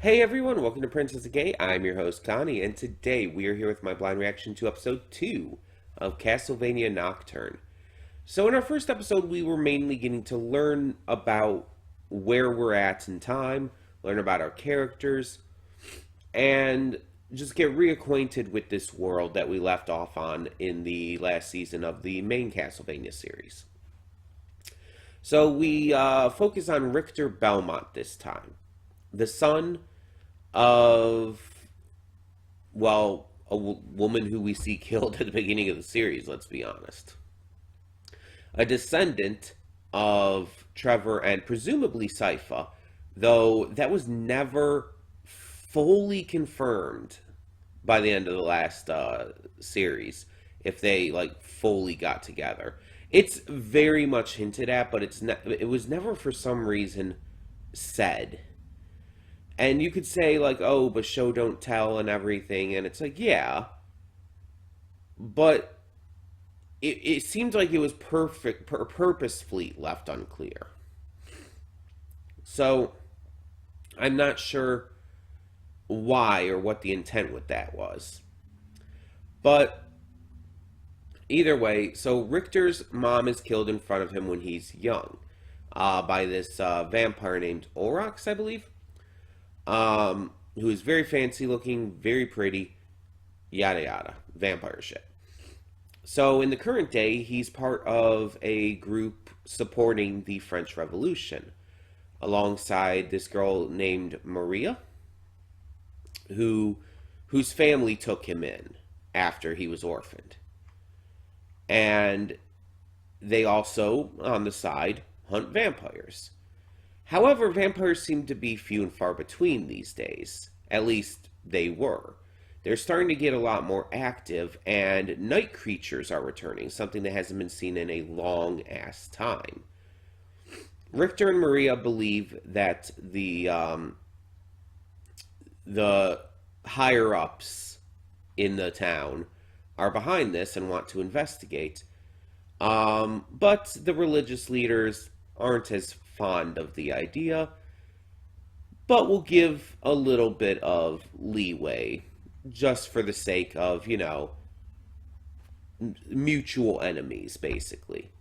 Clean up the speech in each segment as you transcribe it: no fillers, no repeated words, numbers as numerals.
Hey everyone, welcome to Princess Gay. I'm your host Connie, and today we are here with my blind reaction to episode 2 of Castlevania Nocturne. So in our first episode, we were mainly getting to learn about where we're at in time, learn about our characters, and just get reacquainted with this world that we left off on in the last season of the main Castlevania series. So we focus on Richter Belmont this time, the son of, well, woman who we see killed at the beginning of the series, let's be honest. A descendant of Trevor and presumably Sypha, though that was never fully confirmed by the end of the last series, if they fully got together. It's very much hinted at, but it was never for some reason said. And you could say, oh, but show don't tell and everything. And it's yeah. But it seemed like it was purposefully left unclear. So I'm not sure why or what the intent with that was. But either way, so Richter's mom is killed in front of him when he's young by this vampire named Aurochs, I believe. Who is very fancy looking, very pretty, yada yada, vampire shit. So in the current day, he's part of a group supporting the French Revolution, alongside this girl named Maria, whose family took him in after he was orphaned. And they also, on the side, hunt vampires. However, vampires seem to be few and far between these days. At least they were. They're starting to get a lot more active, and night creatures are returning, something that hasn't been seen in a long-ass time. Richter and Maria believe that the higher-ups in the town are behind this and want to investigate. But the religious leaders aren't as fond of the idea, but will give a little bit of leeway just for the sake of, mutual enemies, basically.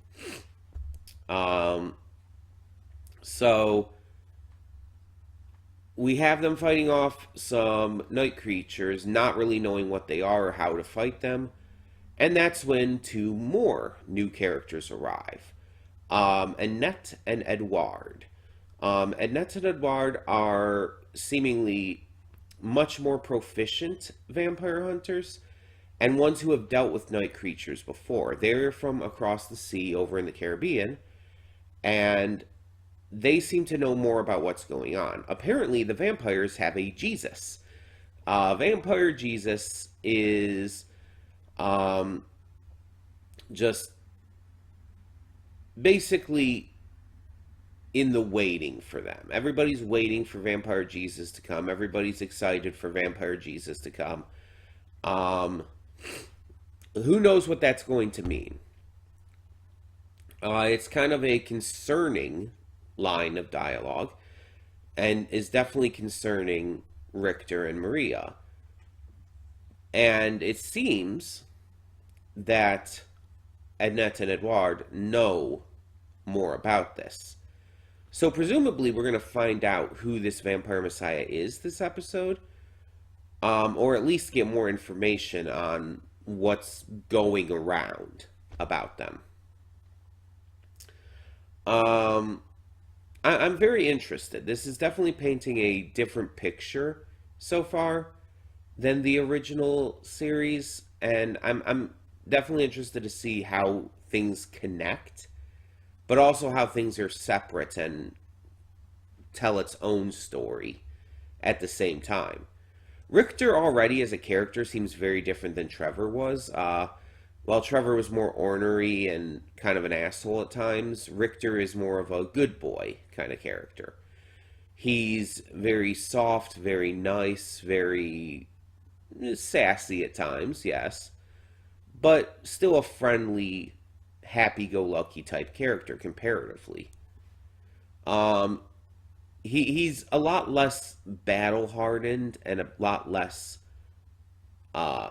So we have them fighting off some night creatures, not really knowing what they are or how to fight them. And that's when two more new characters arrive. Annette and Edouard. Annette and Edouard are seemingly much more proficient vampire hunters and ones who have dealt with night creatures before. They're from across the sea over in the Caribbean, and they seem to know more about what's going on. Apparently, the vampires have a Jesus. Vampire Jesus is just basically in the waiting for them. Everybody's waiting for Vampire Jesus to come. Everybody's excited for Vampire Jesus to come. Who knows what that's going to mean? It's kind of a concerning line of dialogue, and is definitely concerning Richter and Maria. And it seems that Annette and Edouard know more about this. So presumably we're going to find out who this vampire messiah is this episode, or at least get more information on what's going around about them. I'm very interested. This is definitely painting a different picture so far than the original series, and I'm definitely interested to see how things connect, but also how things are separate and tell its own story at the same time. Richter already as a character seems very different than Trevor was. While Trevor was more ornery and kind of an asshole at times, Richter is more of a good boy kind of character. He's very soft, very nice, very sassy at times, yes, but still a friendly, happy-go-lucky type character comparatively. he's a lot less battle hardened and a lot less uh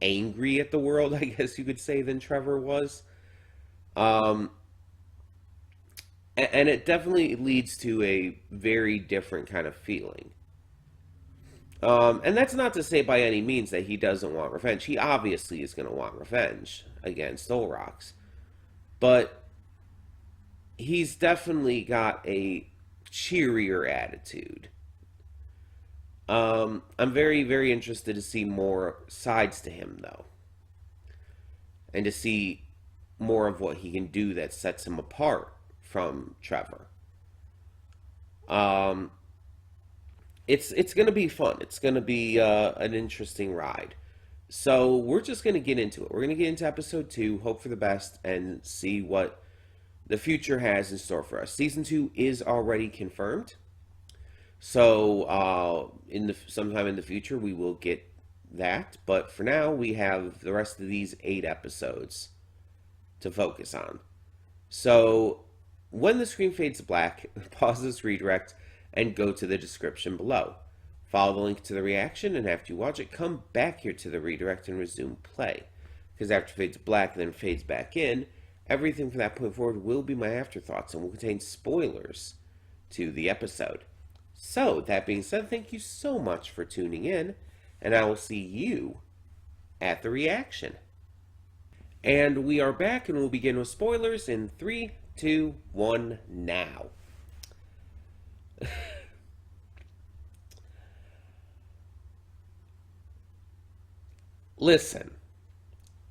angry at the world, I guess you could say, than Trevor was. Um, and it definitely leads to a very different kind of feeling. And that's not to say by any means that he doesn't want revenge. He obviously is going to want revenge against Olrox. But he's definitely got a cheerier attitude. I'm very, very interested to see more sides to him, though. And to see more of what he can do that sets him apart from Trevor. Um, it's going to be fun. It's going to be an interesting ride. So we're just going to get into it. We're going to get into episode 2, hope for the best, and see what the future has in store for us. Season 2 is already confirmed. So in the sometime in the future we will get that. But for now we have the rest of these 8 episodes to focus on. So when the screen fades to black, pause this redirect and go to the description below. Follow the link to the reaction, and after you watch it, come back here to the redirect and resume play. Because after it fades black and then fades back in, everything from that point forward will be my afterthoughts and will contain spoilers to the episode. So, that being said, thank you so much for tuning in, and I will see you at the reaction. And we are back, and we'll begin with spoilers in 3, 2, 1, now. Listen,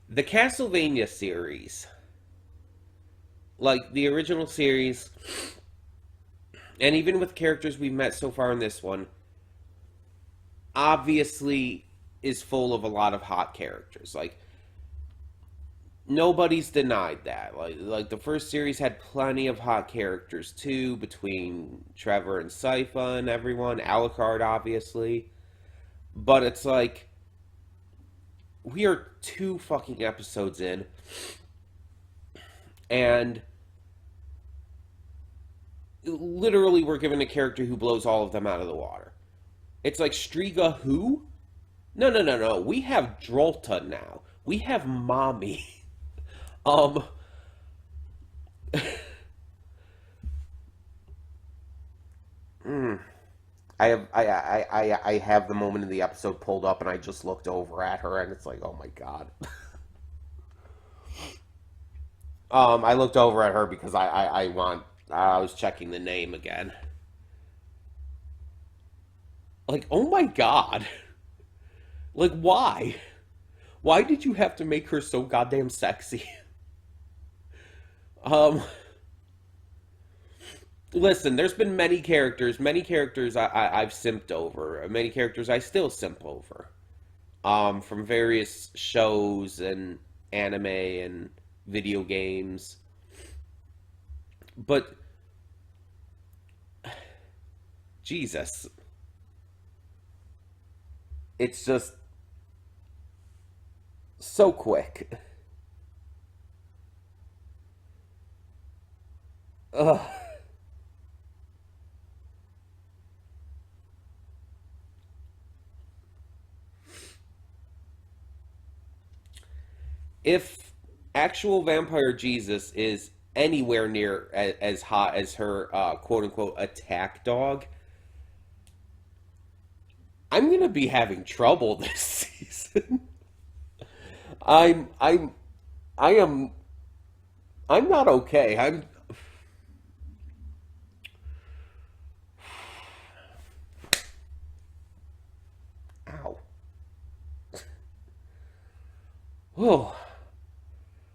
the Castlevania series, like the original series, and even with characters we've met so far in this one, obviously is full of a lot of hot characters. Like, nobody's denied that. Like the first series had plenty of hot characters too, between Trevor and Sypha and everyone, Alucard obviously. But it's like, we are 2 fucking episodes in, and literally we're given a character who blows all of them out of the water. It's like, Striga who? No, no, no, no. We have Drolta now. We have Mommy. Um, mm, I have the moment in the episode pulled up, and I just looked over at her, and it's like, oh my god. I looked over at her because I was checking the name again. Like, oh my god. Like, why? Why did you have to make her so goddamn sexy? Um, Listen, there's been many characters I've simped over, many characters I still simp over, from various shows and anime and video games. But Jesus, it's just so quick. Ugh. If actual vampire Jesus is anywhere near as hot as her quote unquote attack dog, I'm gonna be having trouble this season. I'm I'm I am I'm not okay. Ow. Oh,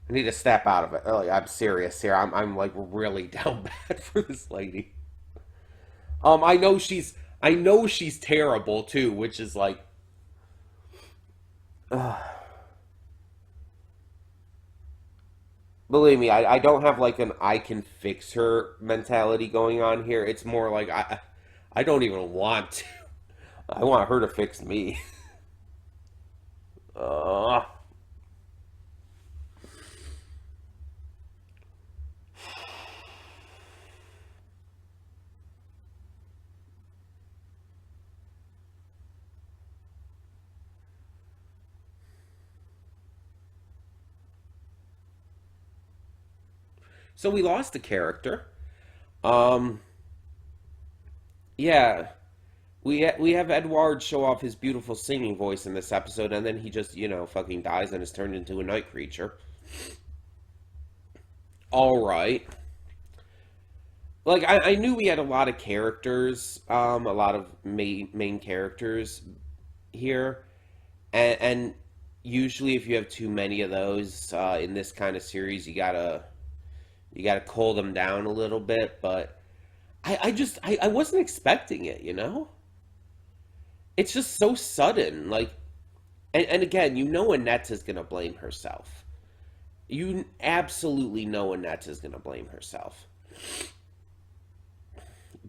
I need to snap out of it. Oh, yeah, I'm serious here. I'm like really down bad for this lady. I know she's terrible too, which is like, believe me, I don't have like an I can fix her mentality going on here. It's more like I don't even want to. I want her to fix me. Uh, So we lost a character. Um, yeah, we have Edward show off his beautiful singing voice in this episode, and then he just fucking dies and is turned into a night creature. All right, like I knew we had a lot of characters, a lot of main characters here, and usually if you have too many of those in this kind of series, you gotta cool them down a little bit. But I wasn't expecting it, It's just so sudden, like, and again, Annette is gonna blame herself. You absolutely know Annette is gonna blame herself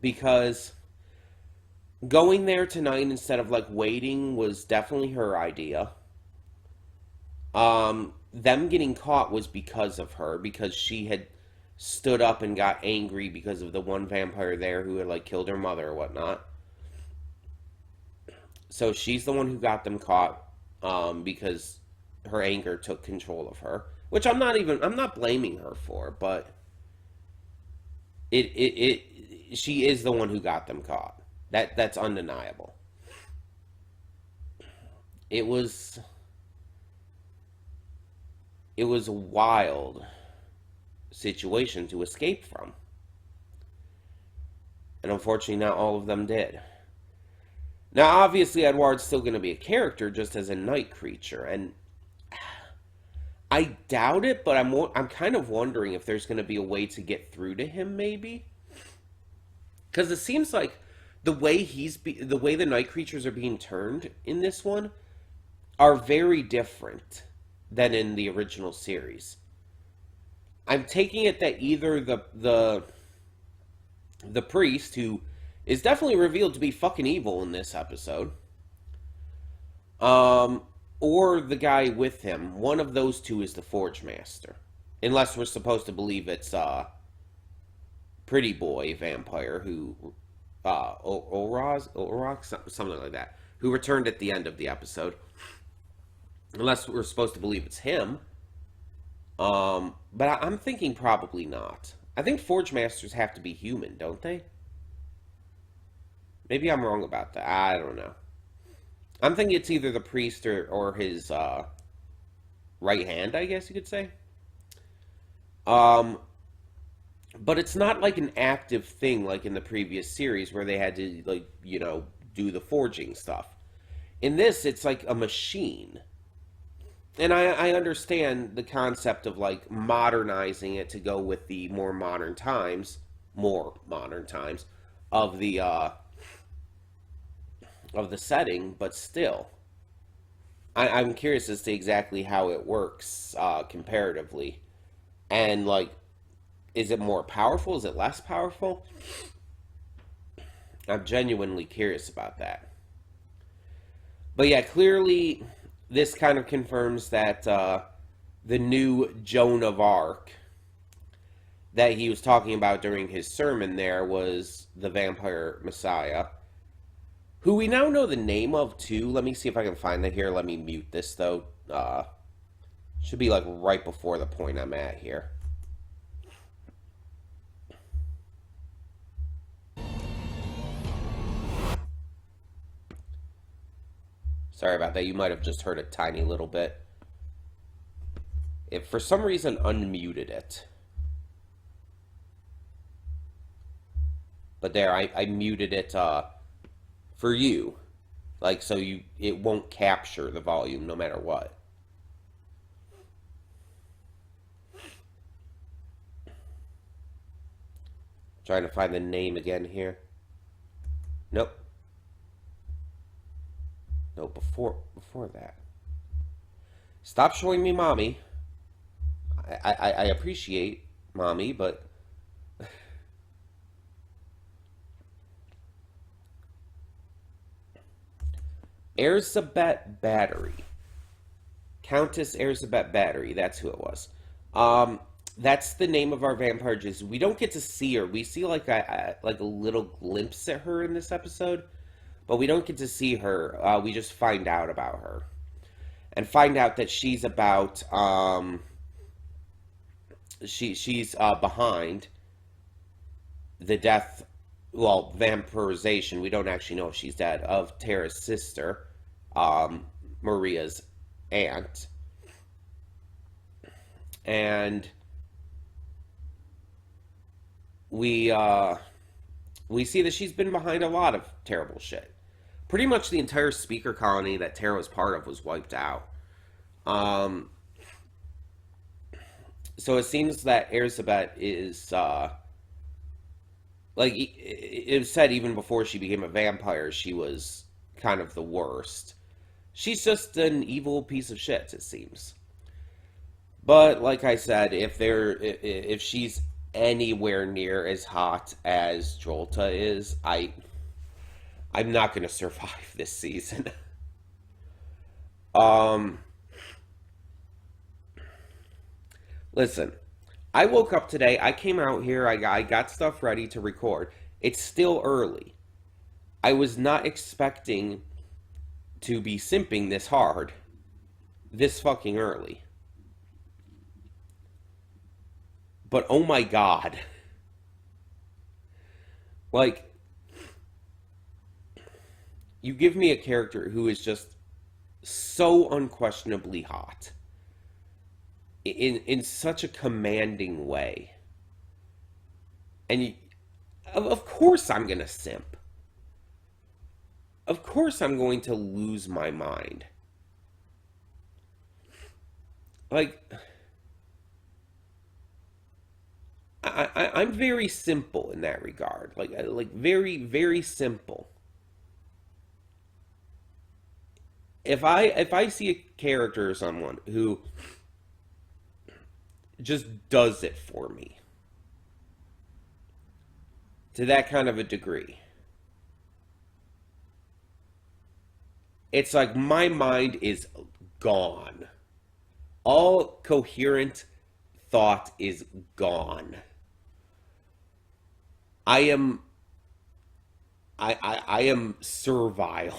because going there tonight instead of like waiting was definitely her idea. Them getting caught was because of her, because she had stood up and got angry because of the one vampire there who had like killed her mother or whatnot. So she's the one who got them caught, because her anger took control of her, which I'm not blaming her for, but she is the one who got them caught. That's undeniable. It was it was a wild situation to escape from. And unfortunately, not all of them did. Now, obviously, Edward's still going to be a character just as a night creature, and I doubt it, but I'm kind of wondering if there's going to be a way to get through to him, maybe, because it seems like the way the night creatures are being turned in this one are very different than in the original series. I'm taking it that either the priest, who is definitely revealed to be fucking evil in this episode, or the guy with him, one of those two is the Forge Master. Unless we're supposed to believe it's Pretty Boy Vampire, who Oroz, something like that, who returned at the end of the episode. Unless we're supposed to believe it's him. But I'm thinking probably not. I think Forge Masters have to be human, don't they? Maybe I'm wrong about that. I don't know. I'm thinking it's either the priest or his right hand, I guess you could say. Um, but it's not like an active thing like in the previous series where they had to do the forging stuff. In this, it's like a machine. And I understand the concept of like modernizing it to go with the more modern times of the setting, but still, I'm curious as to exactly how it works comparatively, and like, is it more powerful? Is it less powerful? I'm genuinely curious about that. But yeah, clearly, this kind of confirms that the new Joan of Arc that he was talking about during his sermon there was the vampire messiah, who we now know the name of too. Let me see if I can find that here. Let me mute this though. Should be like right before the point I'm at here. Sorry about that. You might have just heard a tiny little bit. It for some reason unmuted it. But there, I muted it for you. Like, so it won't capture the volume no matter what. Trying to find the name again here. Nope. No, before that. Stop showing me mommy. I appreciate mommy, but Erzsébet Battery. Countess Erzsébet Battery, that's who it was. That's the name of our vampire Jesus. We don't get to see her. We see like a little glimpse at her in this episode, but we don't get to see her. We just find out about her. And find out that she's about she's behind the death, well, vampirization. We don't actually know if she's dead, of Tara's sister, Maria's aunt, and we we see that she's been behind a lot of terrible shit. Pretty much the entire speaker colony that Tara was part of was wiped out. Um, so it seems that Elizabeth is like it was said even before she became a vampire, she was kind of the worst. She's just an evil piece of shit, it seems. But like I said, if she's anywhere near as hot as Jolta is, I'm not going to survive this season. um Listen, I woke up today, I came out here, I got stuff ready to record. It's still early. I was not expecting to be simping this hard this fucking early. But oh my god. Like, you give me a character who is just so unquestionably hot in such a commanding way. And of course I'm going to simp. Of course I'm going to lose my mind. Like, I'm very simple in that regard. Like very, very simple. If I see a character or someone who just does it for me to that kind of a degree, it's like my mind is gone. All coherent thought is gone. I am I am servile.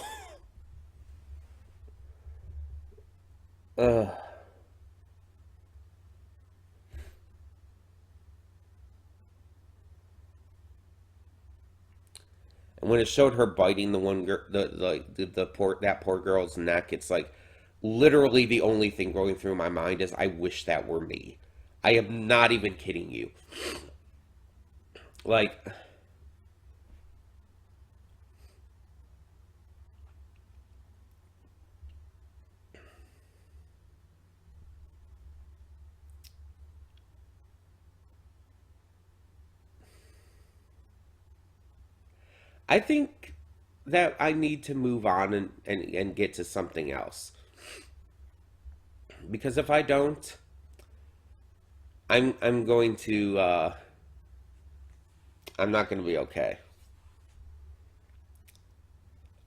Ugh. And when it showed her biting the one girl, the poor that poor girl's neck, it's like literally the only thing going through my mind is I wish that were me. I am not even kidding you. Like, I think that I need to move on and get to something else. Because if I don't, I'm going to I'm not going to be okay.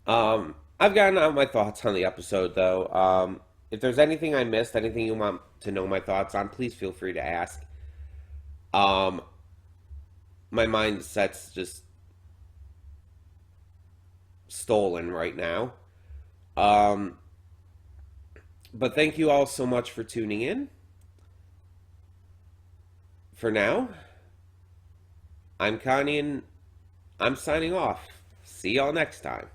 I've gotten out my thoughts on the episode though. If there's anything I missed, anything you want to know my thoughts on, please feel free to ask. Um, my mindset's just stolen right now. Um, but thank you all so much for tuning in. For now, I'm Connie and I'm signing off. See y'all next time.